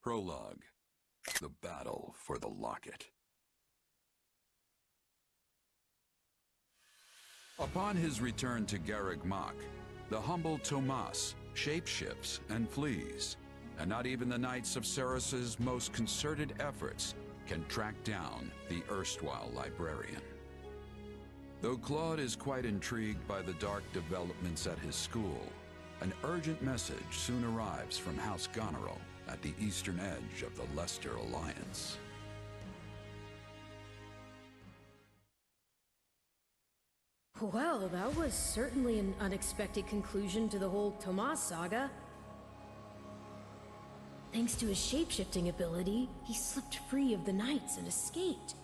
Prologue. The battle for the locket. Upon his return to Garreg Mach, the humble Tomas shapeshifts and flees, and not even the Knights of Ceres's most concerted efforts can track down the erstwhile librarian. Though Claude is quite intrigued by the dark developments at his school, an urgent message soon arrives from House Goneril at the eastern edge of the Leicester Alliance. Well, that was certainly an unexpected conclusion to the whole Tomas saga. Thanks to his shapeshifting ability, he slipped free of the Knights and escaped.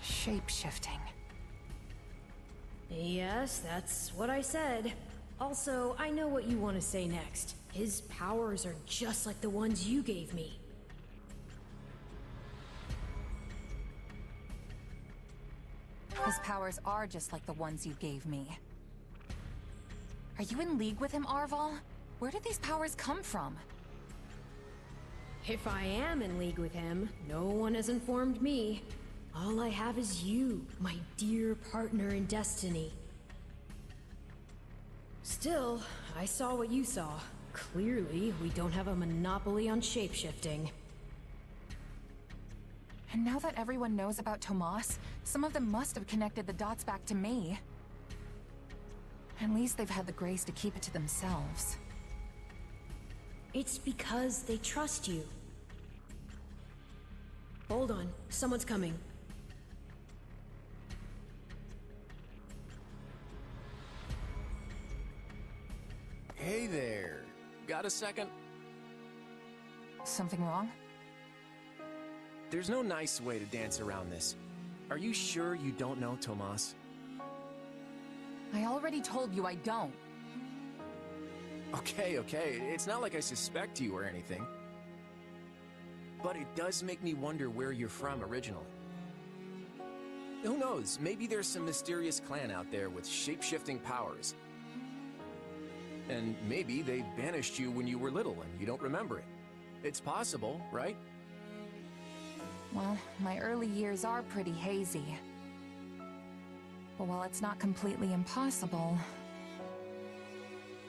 Shapeshifting. Yes, that's what I said. Also, I know what you want to say next. His powers are just like the ones you gave me. His powers are just like the ones you gave me. Are you in league with him, Arval? Where did these powers come from? If I am in league with him, no one has informed me. All I have is you, my dear partner in destiny. Still, I saw what you saw. Clearly, we don't have a monopoly on shapeshifting. And now that everyone knows about Tomas, some of them must have connected the dots back to me. At least they've had the grace to keep it to themselves. It's because they trust you. Hold on, someone's coming. Hey there. Got a second? Something wrong? There's no nice way to dance around this. Are you sure you don't know Tomas? I already told you I don't. Okay. It's not like I suspect you or anything. But it does make me wonder where you're from originally. Who knows, maybe there's some mysterious clan out there with shape-shifting powers. And maybe they banished you when you were little and you don't remember it. It's possible, right? Well, my early years are pretty hazy. But while it's not completely impossible...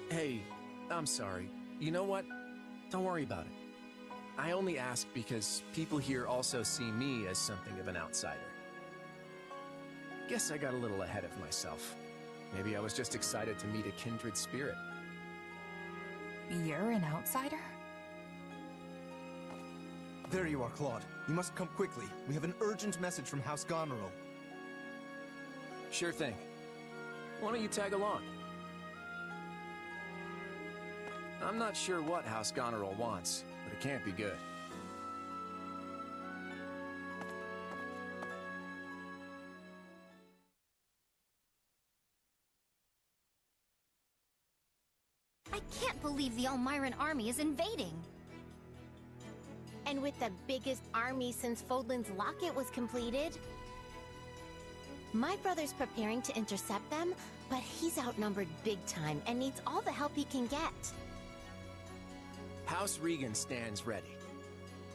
Hey, I'm sorry. You know what? Don't worry about it. I only ask because people here also see me as something of an outsider. Guess I got a little ahead of myself. Maybe I was just excited to meet a kindred spirit. You're an outsider? There you are, Claude. You must come quickly. We have an urgent message from House Goneril. Sure thing. Why don't you tag along? I'm not sure what House Goneril wants, but it can't be good. I can't believe the Elmiran army is invading! And with the biggest army since Fodlan's locket was completed. My brother's preparing to intercept them, but he's outnumbered big time and needs all the help he can get. House Regan stands ready.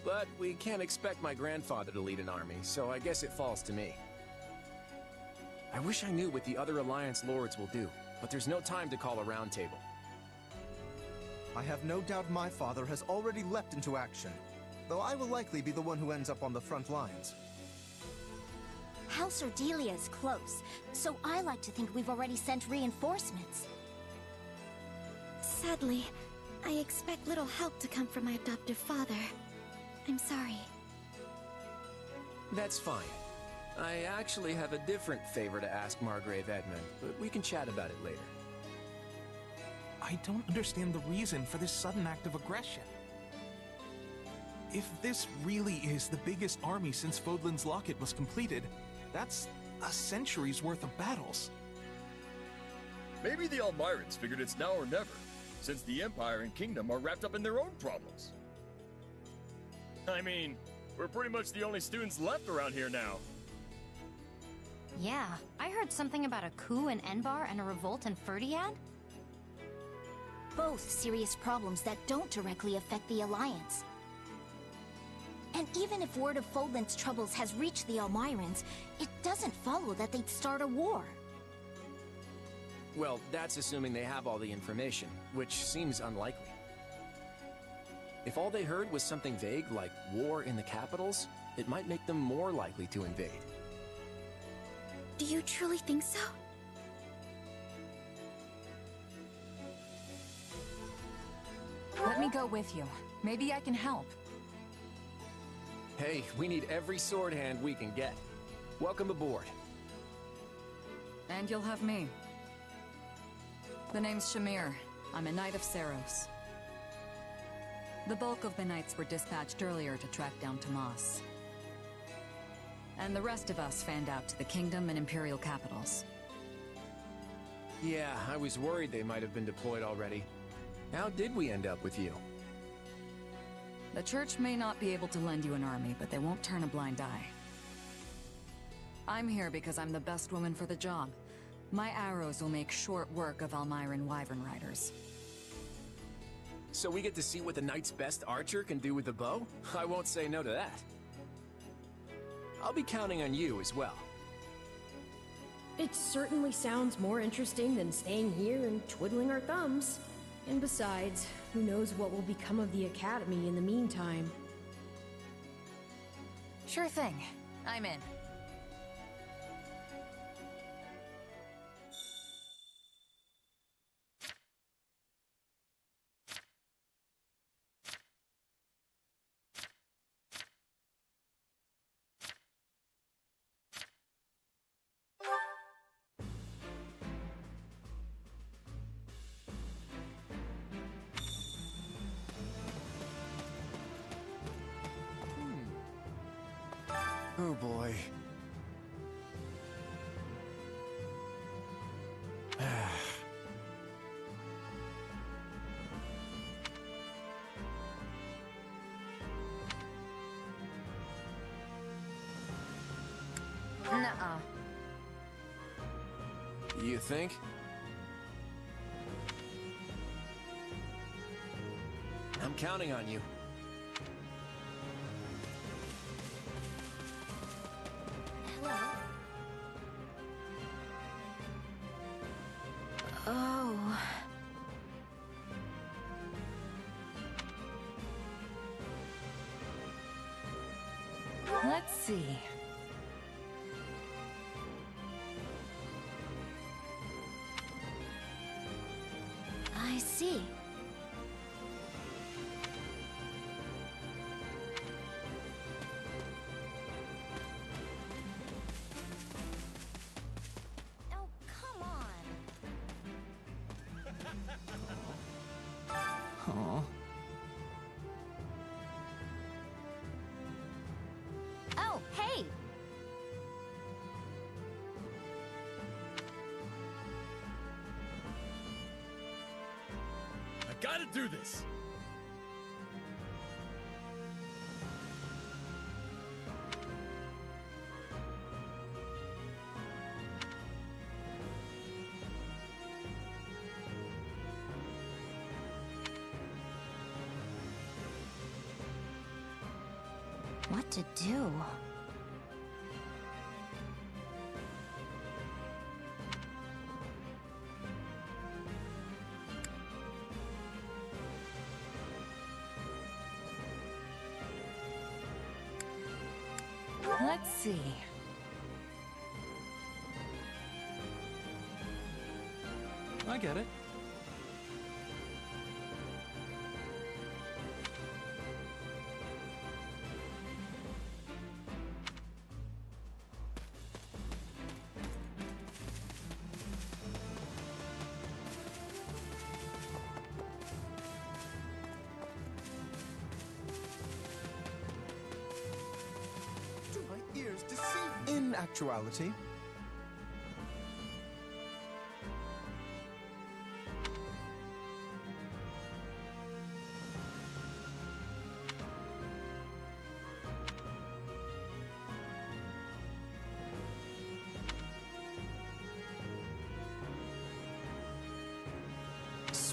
But we can't expect my grandfather to lead an army, so I guess it falls to me. I wish I knew what the other Alliance lords will do, but there's no time to call a roundtable. I have no doubt my father has already leapt into action, though I will likely be the one who ends up on the front lines. House Ordelia is close, so I like to think we've already sent reinforcements. Sadly, I expect little help to come from my adoptive father. I'm sorry. That's fine. I actually have a different favor to ask Margrave Edmund, but we can chat about it later. I don't understand the reason for this sudden act of aggression. If this really is the biggest army since Fodlan's locket was completed, that's a century's worth of battles. Maybe the Elmirans figured it's now or never, since the Empire and Kingdom are wrapped up in their own problems. I mean, we're pretty much the only students left around here now. Yeah, I heard something about a coup in Enbar and a revolt in Ferdiad. both serious problems that don't directly affect the Alliance. And even if word of Fodlan's troubles has reached the Elmyrans, it doesn't follow that they'd start a war. Well, that's assuming they have all the information, which seems unlikely. If all they heard was something vague like war in the capitals, it might make them more likely to invade. Do you truly think so? Let me go with you. Maybe I can help. Hey, we need every sword hand we can get. Welcome aboard. And you'll have me. The name's Shamir. I'm a Knight of Saros. The bulk of the Knights were dispatched earlier to track down Tomas. And the rest of us fanned out to the Kingdom and Imperial capitals. Yeah, I was worried they might have been deployed already. How did we end up with you? The Church may not be able to lend you an army, but they won't turn a blind eye. I'm here because I'm the best woman for the job. My arrows will make short work of Almyran Wyvern Riders. So we get to see what the Knight's best archer can do with the bow? I won't say no to that. I'll be counting on you as well. It certainly sounds more interesting than staying here and twiddling our thumbs. And besides, who knows what will become of the Academy in the meantime. Sure thing. I'm in. Oh boy. Nuh-uh. You think? I'm counting on you. Oh. Let's see. I see. Oh, come on. Aw. Oh, hey! I gotta do this! What to do? Let's see. I get it. Do my ears deceive me? In actuality,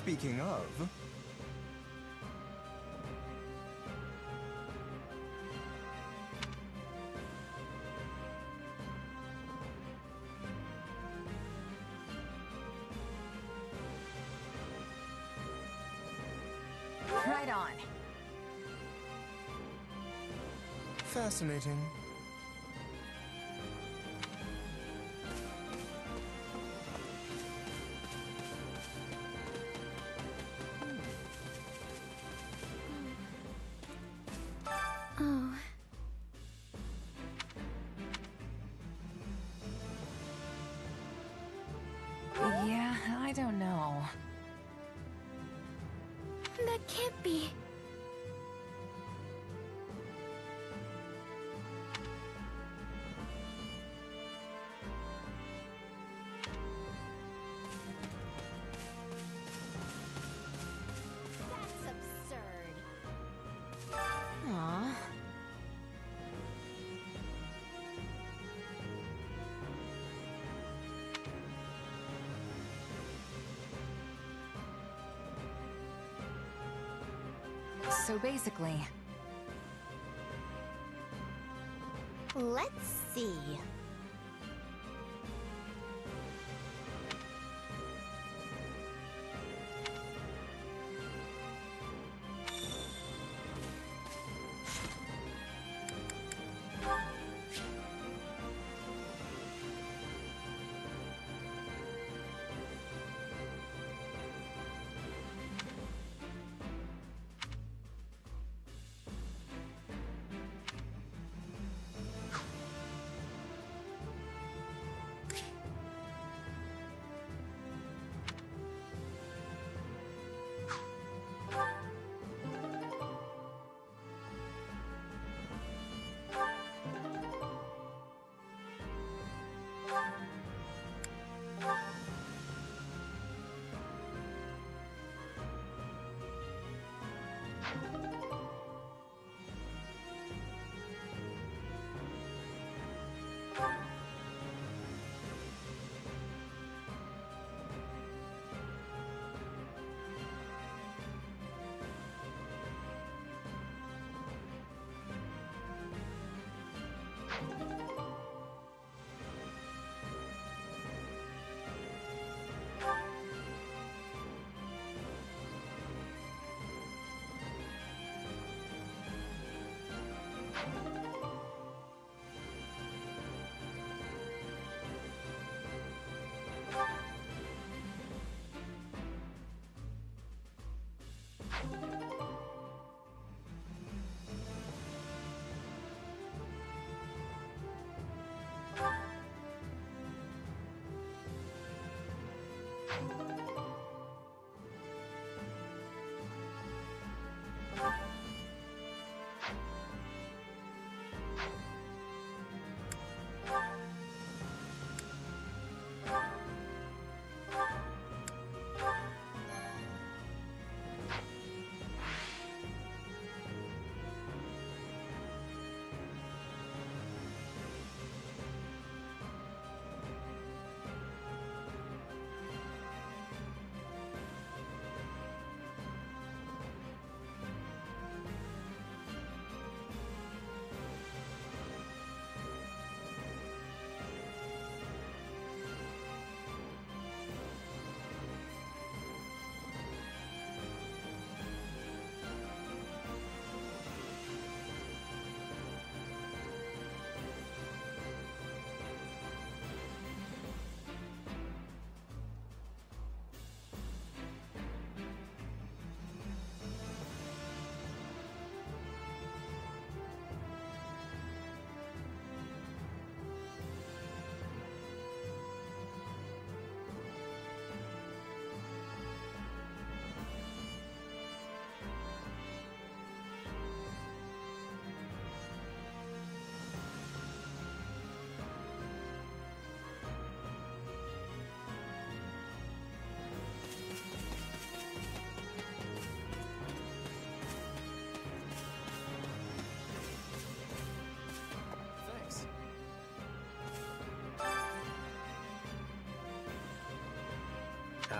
Speaking of... Right on. Fascinating. Oh. Yeah, I don't know. That can't be. That's absurd. Aw. So basically, Let's see.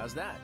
How's that?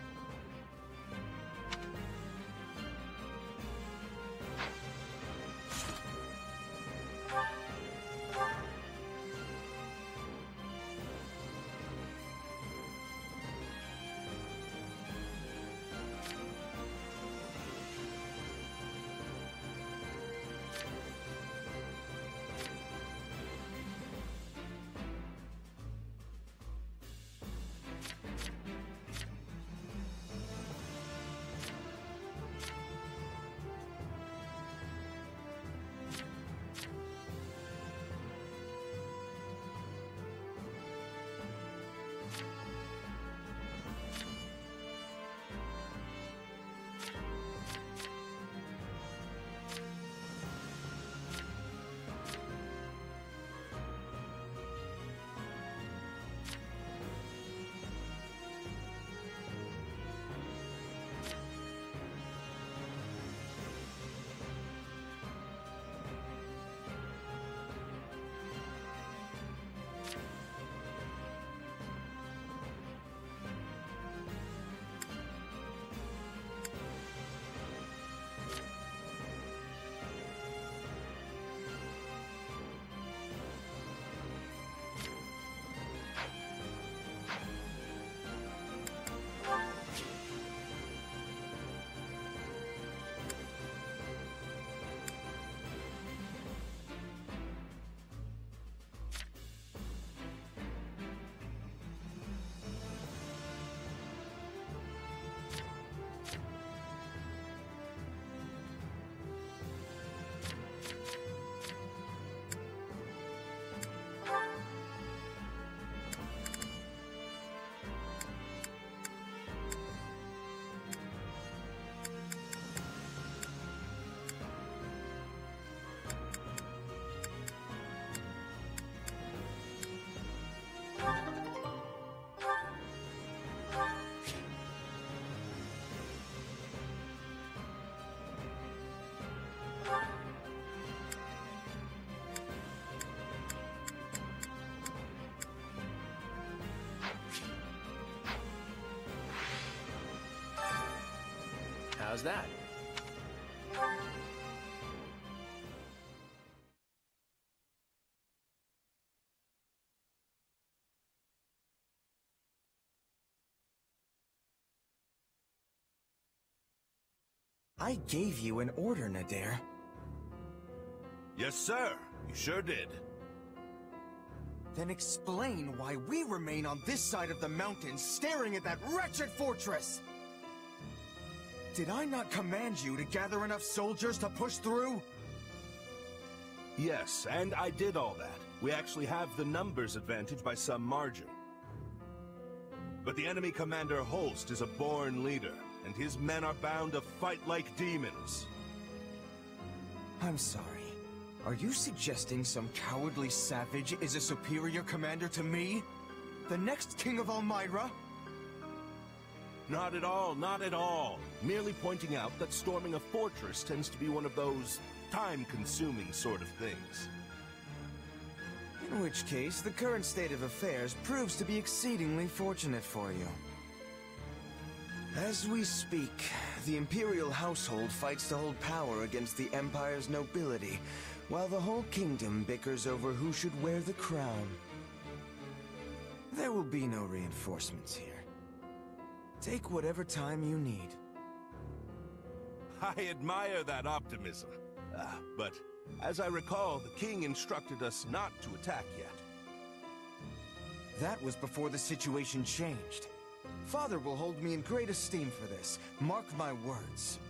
How's that? I gave you an order, Nadir. Yes, sir. You sure did. Then explain why we remain on this side of the mountain staring at that wretched fortress! Did I not command you to gather enough soldiers to push through? Yes, and I did all that. We actually have the numbers advantage by some margin. But the enemy commander Holst is a born leader, and his men are bound to fight like demons. I'm sorry. Are you suggesting some cowardly savage is a superior commander to me? The next king of Elmyra? Not at all, not at all. Merely pointing out that storming a fortress tends to be one of those time-consuming sort of things. In which case, the current state of affairs proves to be exceedingly fortunate for you. As we speak, the Imperial household fights to hold power against the Empire's nobility, while the whole kingdom bickers over who should wear the crown. There will be no reinforcements here. Take whatever time you need. I admire that optimism. But as I recall, the king instructed us not to attack yet. That was before the situation changed. Father will hold me in great esteem for this. Mark my words.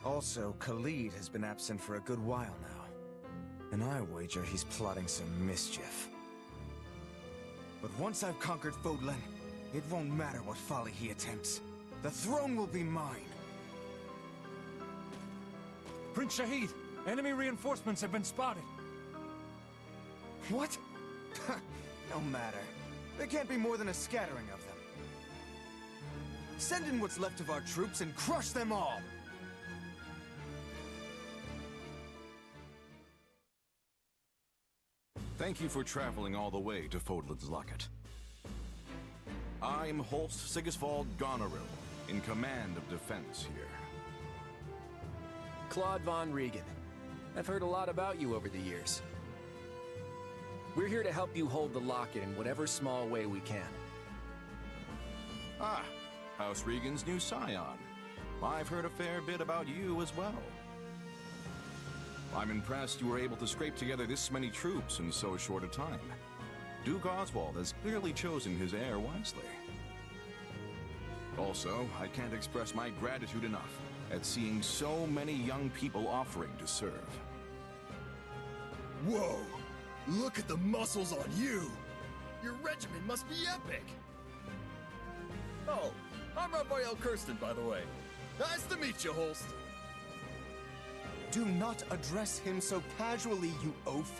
Also, Khalid has been absent for a good while now. And I wager he's plotting some mischief. But once I've conquered Fodlan, it won't matter what folly he attempts. The throne will be mine. Prince Shahid, enemy reinforcements have been spotted. What? No matter. There can't be more than a scattering of them. Send in what's left of our troops and crush them all! Thank you for traveling all the way to Fodlan's Locket. I'm Holst Sigisvald Goneril, in command of defense here. Claude von Regan. I've heard a lot about you over the years. We're here to help you hold the locket in whatever small way we can. Ah, House Regan's new scion. I've heard a fair bit about you as well. I'm impressed you were able to scrape together this many troops in so short a time. Duke Oswald has clearly chosen his heir wisely. Also, I can't express my gratitude enough at seeing so many young people offering to serve. Whoa! Look at the muscles on you! Your regiment must be epic! Oh, I'm Raphael Kirsten, by the way. Nice to meet you, Holst. Do not address him so casually, you oaf.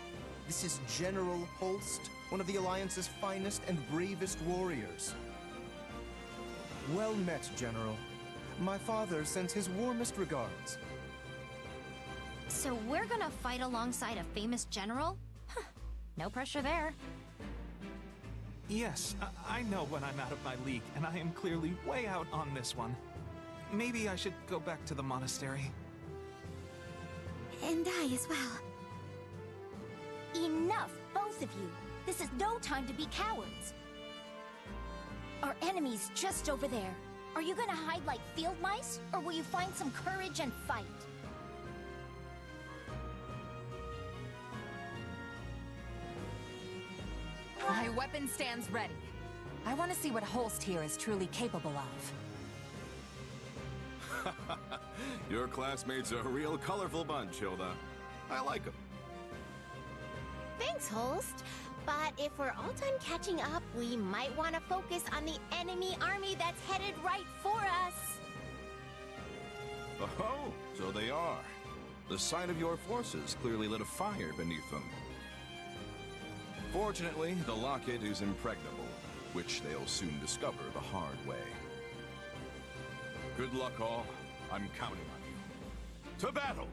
This is General Holst, one of the Alliance's finest and bravest warriors. Well met, General. My father sends his warmest regards. So we're gonna fight alongside a famous general? Huh. No pressure there. Yes, I know when I'm out of my league, and I am clearly way out on this one. Maybe I should go back to the monastery. And I as well. Enough, both of you. This is no time to be cowards. Our enemy's just over there. Are you gonna hide like field mice, or will you find some courage and fight? My weapon stands ready. I want to see what Holst here is truly capable of. Your classmates are a real colorful bunch, Hilda. I like them. Thanks, Holst. But if we're all done catching up, we might want to focus on the enemy army that's headed right for us. Oh, so they are. The sight of your forces clearly lit a fire beneath them. Fortunately, the locket is impregnable, which they'll soon discover the hard way. Good luck, all. I'm counting on you. To battle!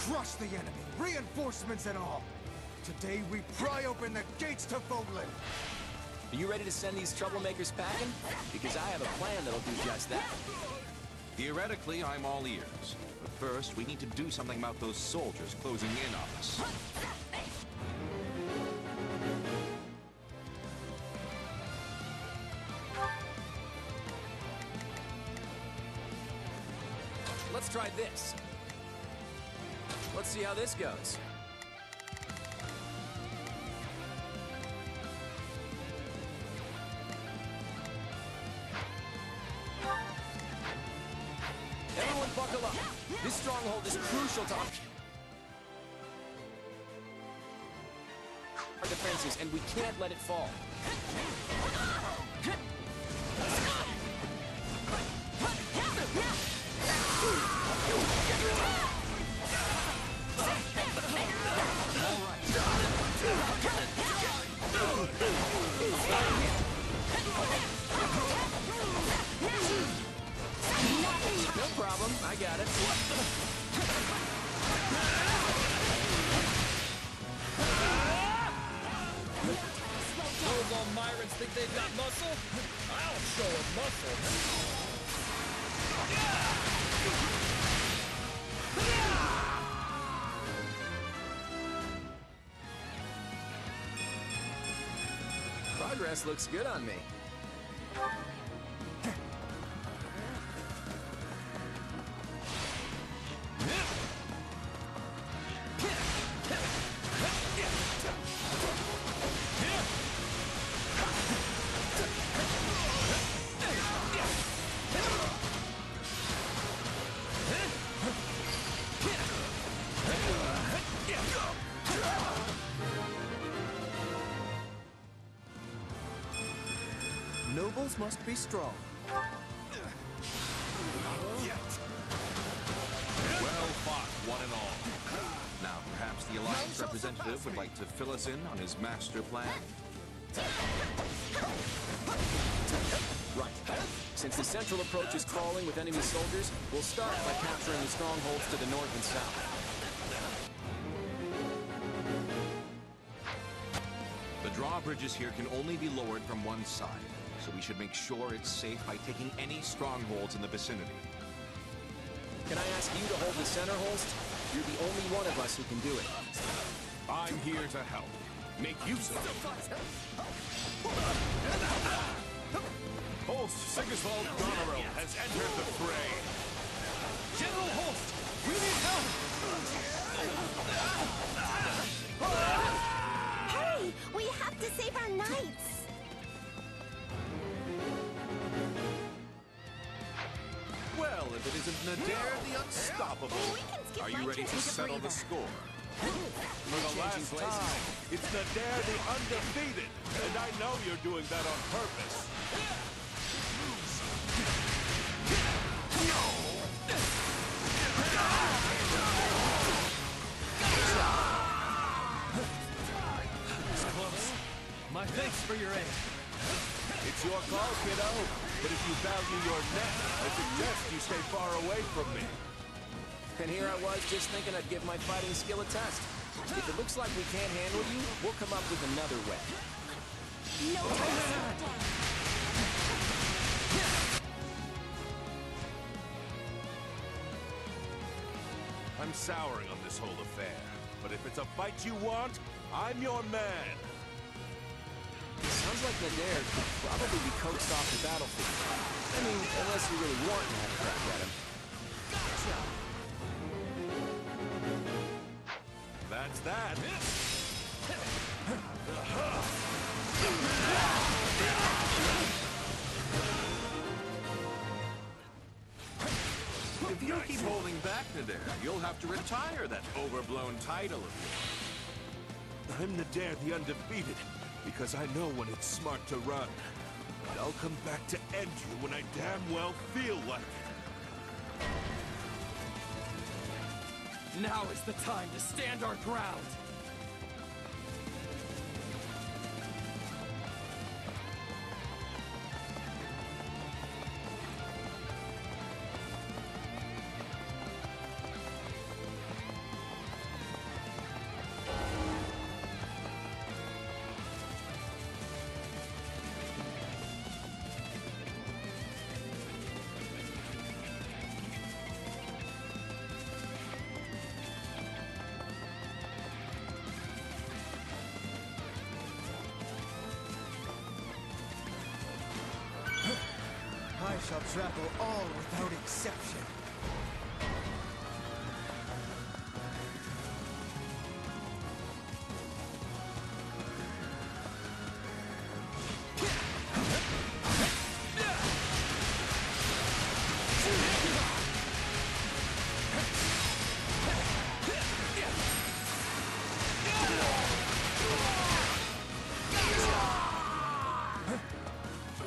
crush the enemy, reinforcements and all. Today we pry open the gates to Fodlan. Are you ready to send these troublemakers packing? Because I have a plan that'll do just that. Theoretically, I'm all ears. But first, we need to do something about those soldiers closing in on us. Let's try this. Let's see how this goes. Everyone buckle up. This stronghold is crucial to our defenses, and we can't let it fall. No problem, I got it. Those Almirans think they've got muscle? I'll show them muscle. Progress looks good on me. Nobles must be strong. Well fought, one and all. Now, perhaps the Alliance representative would like to fill us in on his master plan? Right. Since the central approach is crawling with enemy soldiers, we'll start by capturing the strongholds to the north and south. The drawbridges here can only be lowered from one side, so we should make sure it's safe by taking any strongholds in the vicinity. Can I ask you to hold the center, Holst? You're the only one of us who can do it. I'm here to help. Make use of it. Holst Sigiswald Goneril has entered the fray. General Holst, we need help! Hurry! We have to save our knights! Well, if it isn't Nadir the Unstoppable. Are you ready to settle the score? For the last time, it's Nadir the Undefeated, and I know you're doing that on purpose. Close. My thanks for your aid. It's your call, kiddo. But if you value your neck, I suggest you stay far away from me. And here I was just thinking I'd give my fighting skill a test. If it looks like we can't handle you, we'll come up with another way. No time to slow down. I'm souring on this whole affair. But if it's a fight you want, I'm your man. Sounds like Nadir could probably be coaxed off the battlefield. I mean, unless you really want to have a crack at him. That's that. If you keep holding back, Nadir, you'll have to retire that overblown title of yours. I'm Nadir the Undefeated, because I know when it's smart to run. And I'll come back to end you when I damn well feel like it. Now is the time to stand our ground! I shall trample all without exception.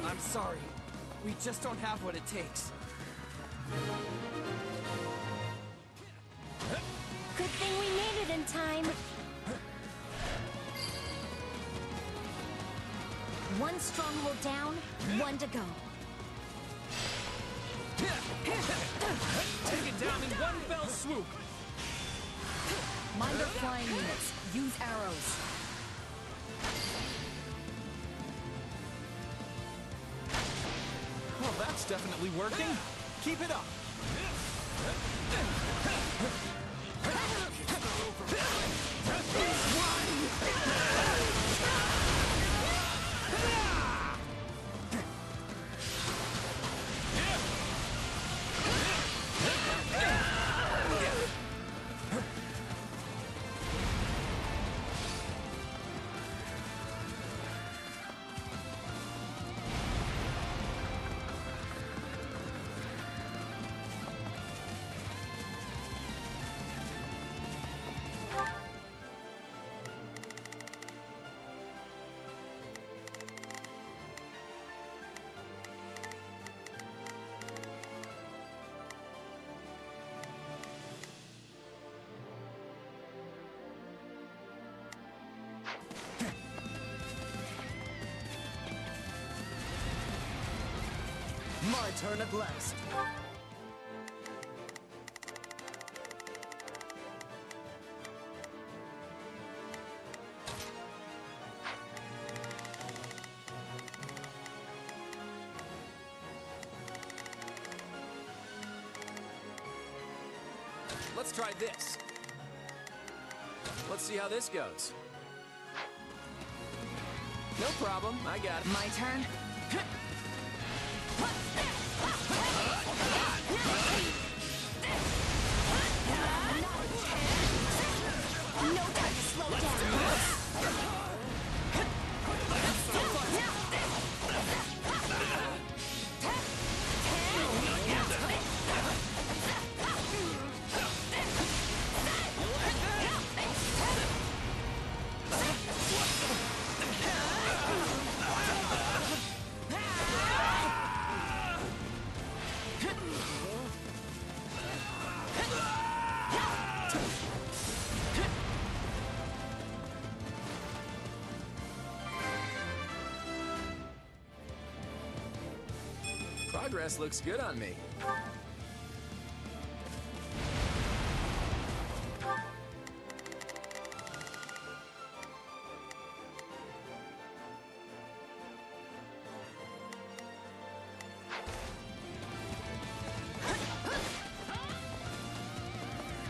I'm sorry. We just don't have what it takes. Good thing we made it in time. One stronghold down, one to go. Take it down in one fell swoop! Mind our flying units. Use arrows. Well, that's definitely working. Keep it up. My turn at last. Let's try this. Let's see how this goes. No problem, I got it. My turn. No time to slow down. Progress looks good on me.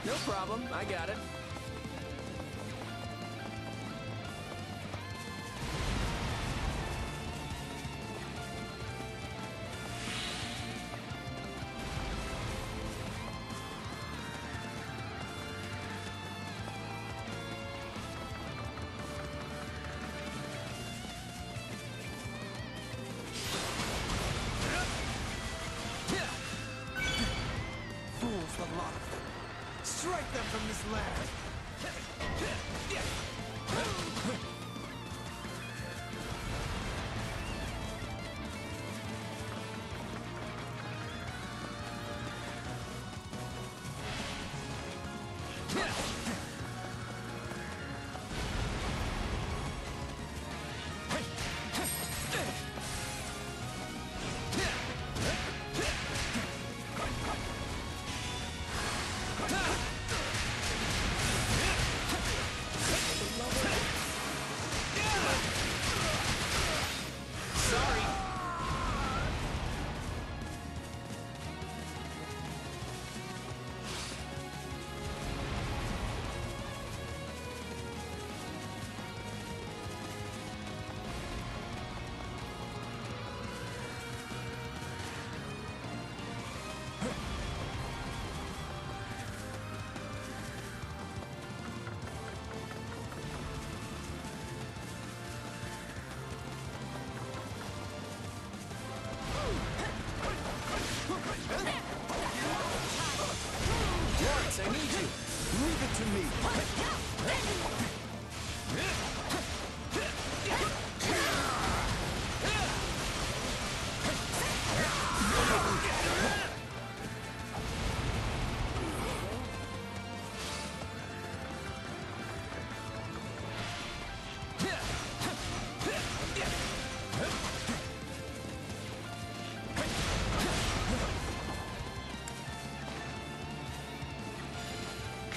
No problem, I got it. Fools, the lot of them. Strike them from this land.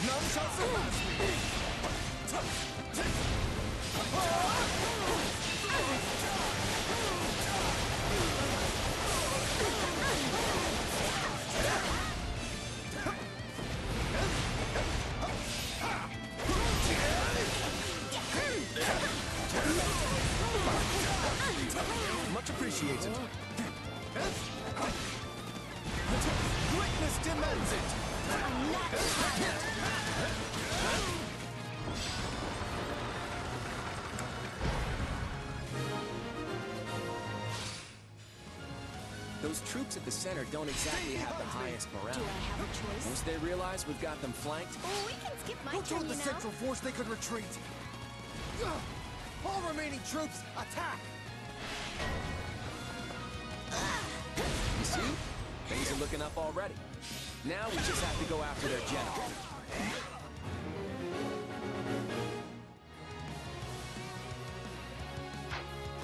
None shall surpass me! Much appreciated. Greatness demands it! I'm not Those troops at the center don't exactly have the highest morale. Do I have a choice? Once they realize we've got them flanked, Oh, we can skip my Who turn, told the you know? Central Force they could retreat? All remaining troops, attack! you see? Things are looking up already. Now we just have to go after their general.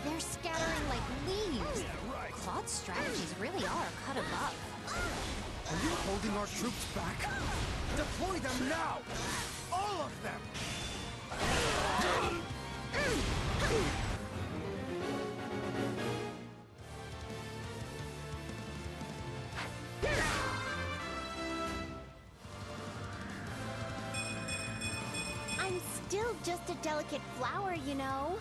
They're scattering like leaves. Claude's strategies really are a cut above. Are you holding our troops back? Deploy them now! All of them! I'm still just a delicate flower, you know?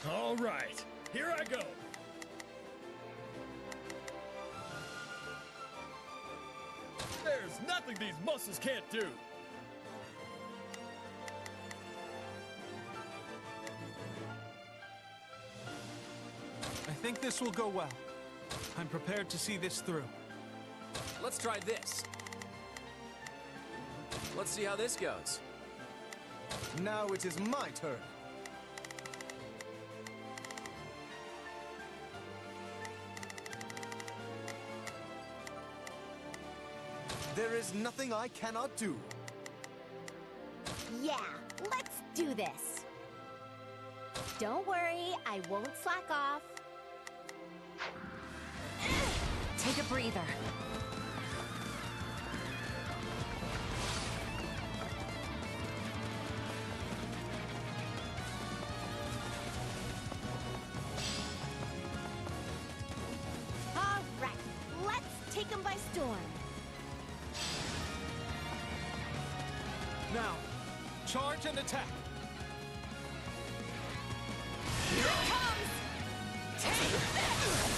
All right, here I go. There's nothing these muscles can't do. I think this will go well. I'm prepared to see this through. Let's try this. Let's see how this goes. Now it is my turn. There is nothing I cannot do. Yeah, let's do this. Don't worry, I won't slack off. Take a breather. All right, let's take them by storm. Now, charge and attack! Here it comes! Take this!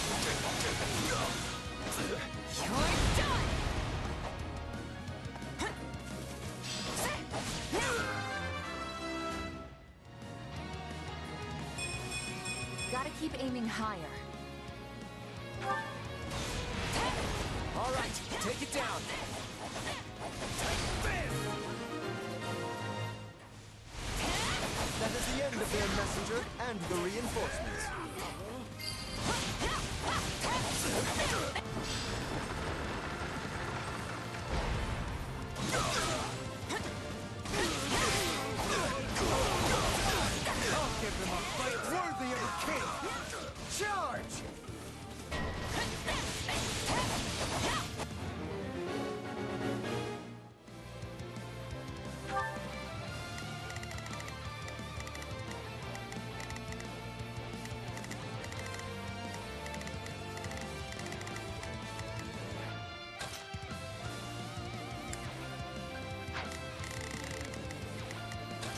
You're done! Gotta keep aiming higher. All right, take it down. That is the end of their messenger and the reinforcements. I'll give them a fight worthy of a king! Charge!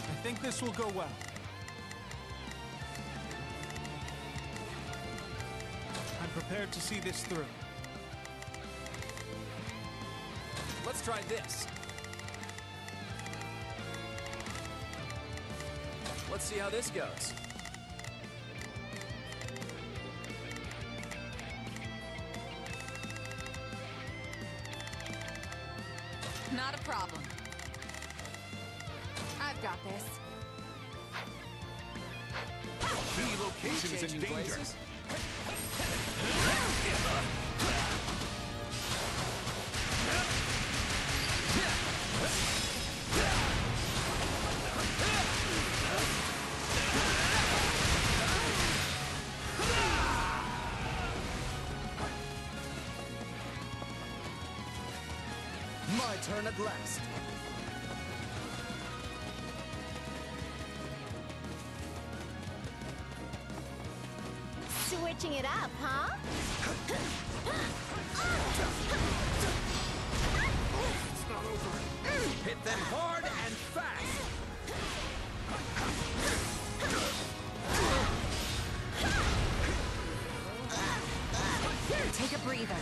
I think this will go well. I'm prepared to see this through. Let's try this. Let's see how this goes. Not a problem. I've got this. Key location is in danger. Places? My turn at last. Switching it up, huh? It's not over. Hit them hard and fast! Take a breather.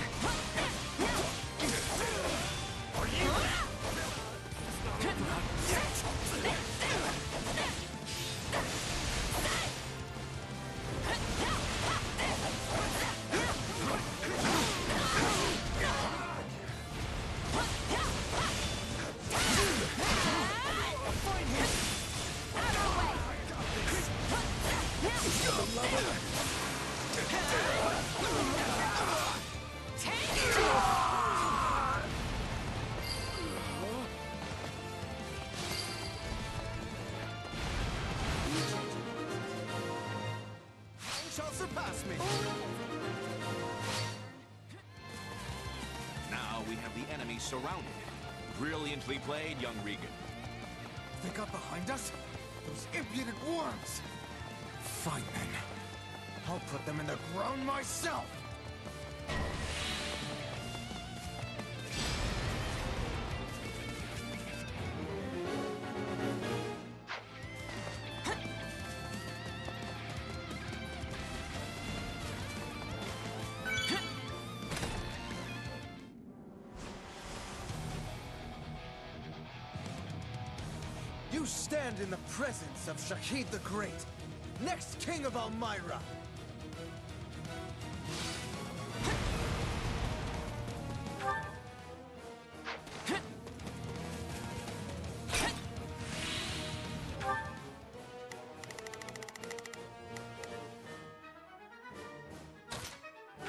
Shall surpass me. Now we have the enemy surrounded. Brilliantly played, young Regan. They got behind us? Those impudent worms! Fine then. I'll put them in the ground myself! You stand in the presence of Shahid the Great, next king of Elmyra.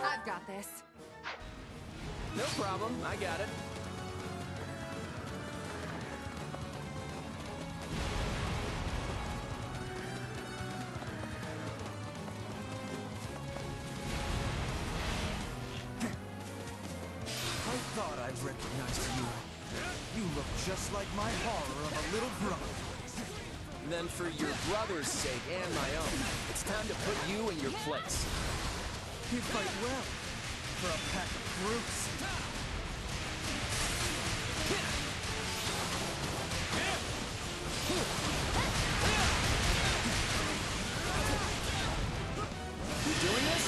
I've got this. No problem, I got it. I thought I recognized you. You look just like my horror of a little brother. Then for your brother's sake and my own, it's time to put you in your place. You fight well for a pack of brutes. You doing this?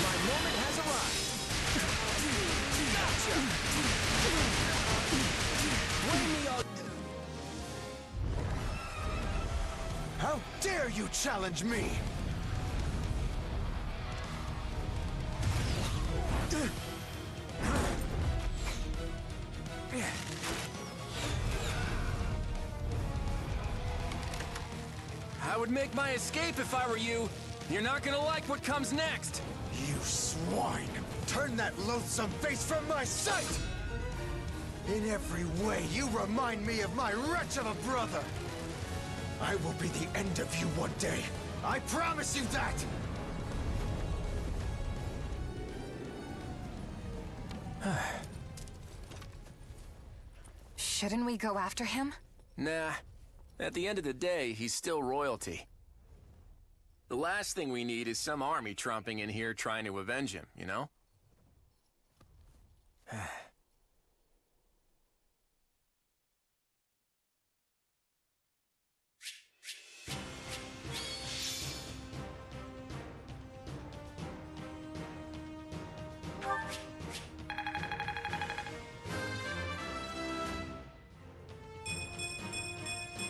My moment has arrived. Gotcha. Bring me all. How dare you challenge me? I would make my escape if I were you. You're not gonna like what comes next. You swine! Turn that loathsome face from my sight! In every way, you remind me of my wretch of a brother! I will be the end of you one day. I promise you that! Shouldn't we go after him? Nah. At the end of the day, he's still royalty. The last thing we need is some army tromping in here trying to avenge him, you know?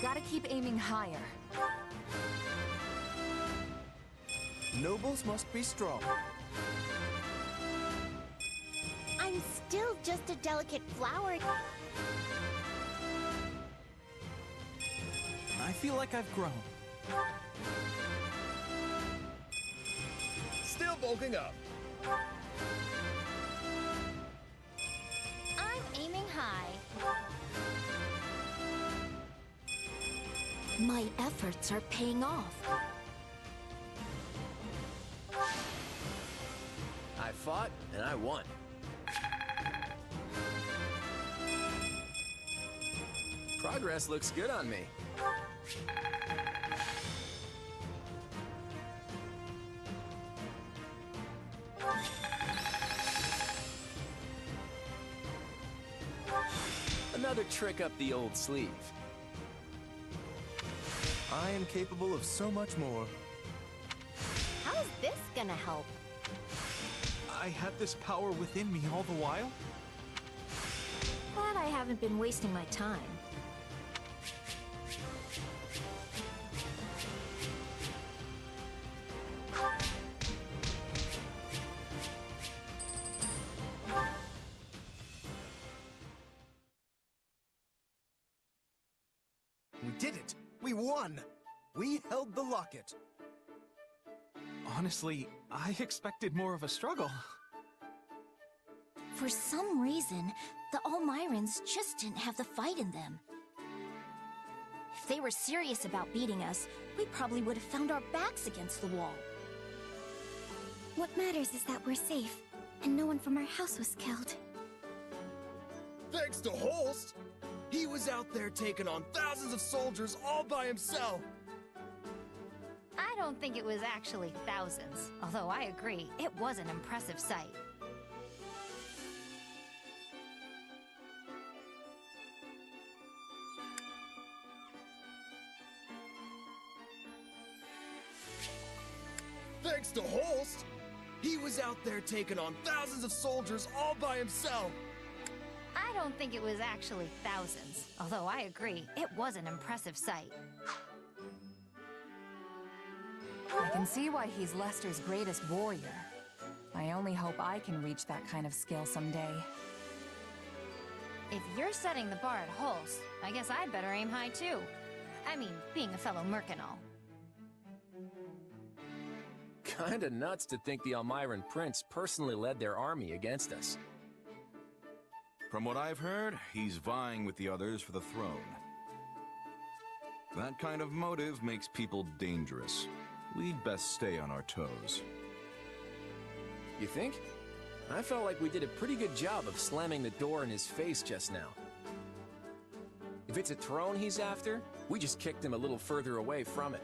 Gotta keep aiming higher. Nobles must be strong. I'm still just a delicate flower. I feel like I've grown. Still bulking up. I'm aiming high. My efforts are paying off. I fought, and I won. Progress looks good on me. Another trick up the old sleeve. I am capable of so much more. How's this gonna help? I had this power within me all the while? Glad I haven't been wasting my time. We did it! We won! We held the locket. Honestly, I expected more of a struggle. For some reason, the Almirans just didn't have the fight in them. If they were serious about beating us, we probably would have found our backs against the wall. What matters is that we're safe, and no one from our house was killed. Thanks to Holst! He was out there taking on thousands of soldiers all by himself! I don't think it was actually thousands, although I agree, it was an impressive sight. Thanks to Holst! He was out there taking on thousands of soldiers all by himself! I don't think it was actually thousands, although I agree, it was an impressive sight. I can see why he's Lester's greatest warrior. I only hope I can reach that kind of skill someday. If you're setting the bar at Holst, I guess I'd better aim high too. I mean, being a fellow merc and all. Kinda nuts to think the Almiran Prince personally led their army against us. From what I've heard, he's vying with the others for the throne. That kind of motive makes people dangerous. We'd best stay on our toes. You think? I felt like we did a pretty good job of slamming the door in his face just now. If it's a throne he's after, we just kicked him a little further away from it.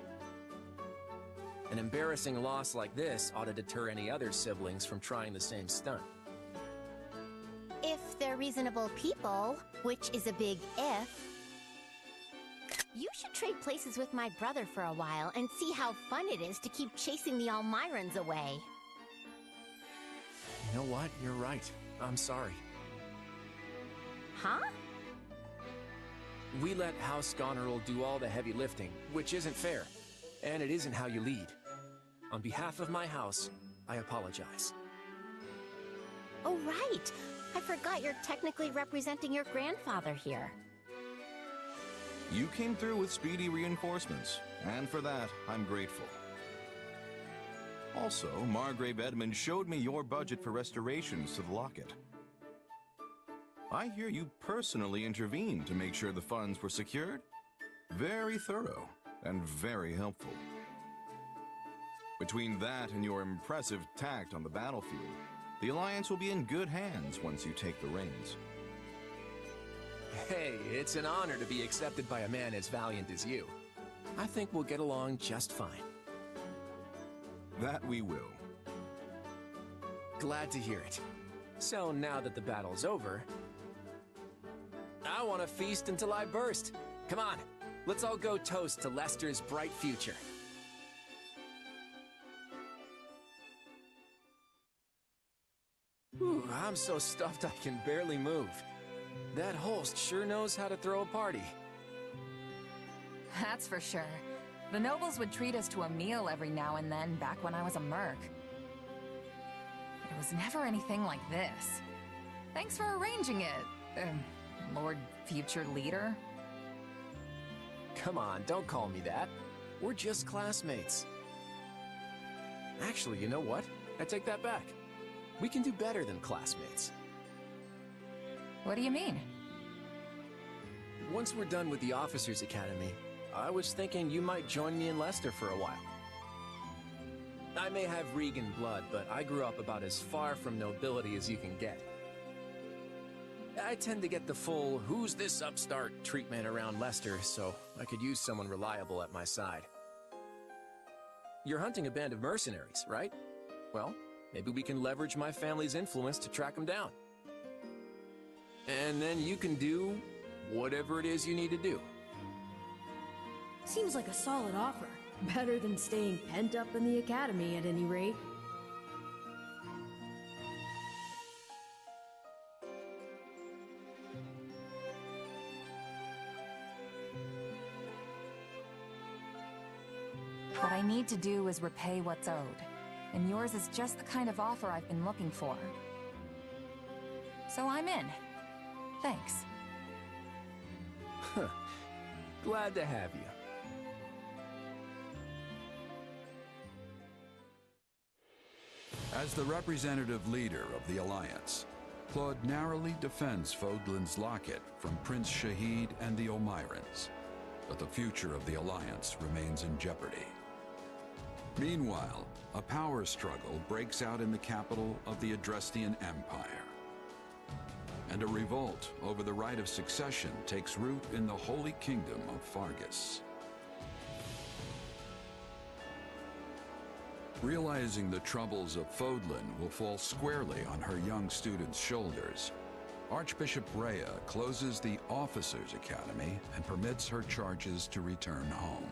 An embarrassing loss like this ought to deter any other siblings from trying the same stunt. If they're reasonable people, which is a big if, you should trade places with my brother for a while and see how fun it is to keep chasing the Almirans away. You know what? You're right. I'm sorry. Huh? We let House Goneril do all the heavy lifting, which isn't fair. And it isn't how you lead. On behalf of my house, I apologize. Oh, right! I forgot you're technically representing your grandfather here. You came through with speedy reinforcements, and for that, I'm grateful. Also, Margrave Edmund showed me your budget for restorations to the locket. I hear you personally intervened to make sure the funds were secured. Very thorough, and very helpful. Between that and your impressive tact on the battlefield, the Alliance will be in good hands once you take the reins. Hey, it's an honor to be accepted by a man as valiant as you. I think we'll get along just fine. That we will. Glad to hear it. So now that the battle's over, I want to feast until I burst. Come on, let's all go toast to Lester's bright future. Whew, I'm so stuffed I can barely move. That Holst sure knows how to throw a party. That's for sure. The nobles would treat us to a meal every now and then back when I was a merc. It was never anything like this. Thanks for arranging it, Lord Future Leader. Come on, don't call me that. We're just classmates. Actually, you know what? I take that back. We can do better than classmates. What do you mean? Once we're done with the Officers Academy, I was thinking you might join me in Leicester for a while. I may have Regan blood, but I grew up about as far from nobility as you can get. I tend to get the full, who's this upstart treatment around Leicester, so I could use someone reliable at my side. You're hunting a band of mercenaries, right? Well, maybe we can leverage my family's influence to track them down. And then you can do whatever it is you need to do. Seems like a solid offer. Better than staying pent up in the academy, at any rate. What I need to do is repay what's owed, and yours is just the kind of offer I've been looking for. So I'm in. Thanks. Glad to have you. As the representative leader of the Alliance, Claude narrowly defends Fodlan's locket from Prince Shahid and the Almirans, but the future of the Alliance remains in jeopardy. Meanwhile, a power struggle breaks out in the capital of the Adrestian Empire, and a revolt over the right of succession takes root in the Holy Kingdom of Fargus. Realizing the troubles of Fodlan will fall squarely on her young students' shoulders, Archbishop Rhea closes the Officers' Academy and permits her charges to return home.